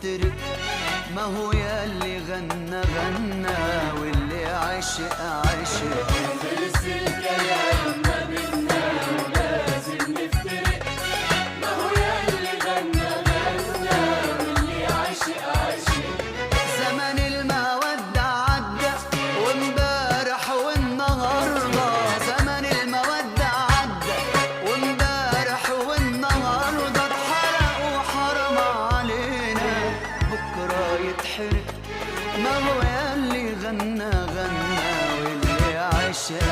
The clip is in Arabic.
نفترق، ما هو ياللي غنى غنى واللي عشق عشق. خلص الكلام ما بينا ولازم نفترق، ما هو ياللي غنى غنى واللي عشق عشق. زمن المودة عدى وامبارح والنهارده، زمن المودة عدى وامبارح والنهارده اتحرق وحرام علينا بكره يتحرق، ما هو ياللي غنى غنى واللي عشق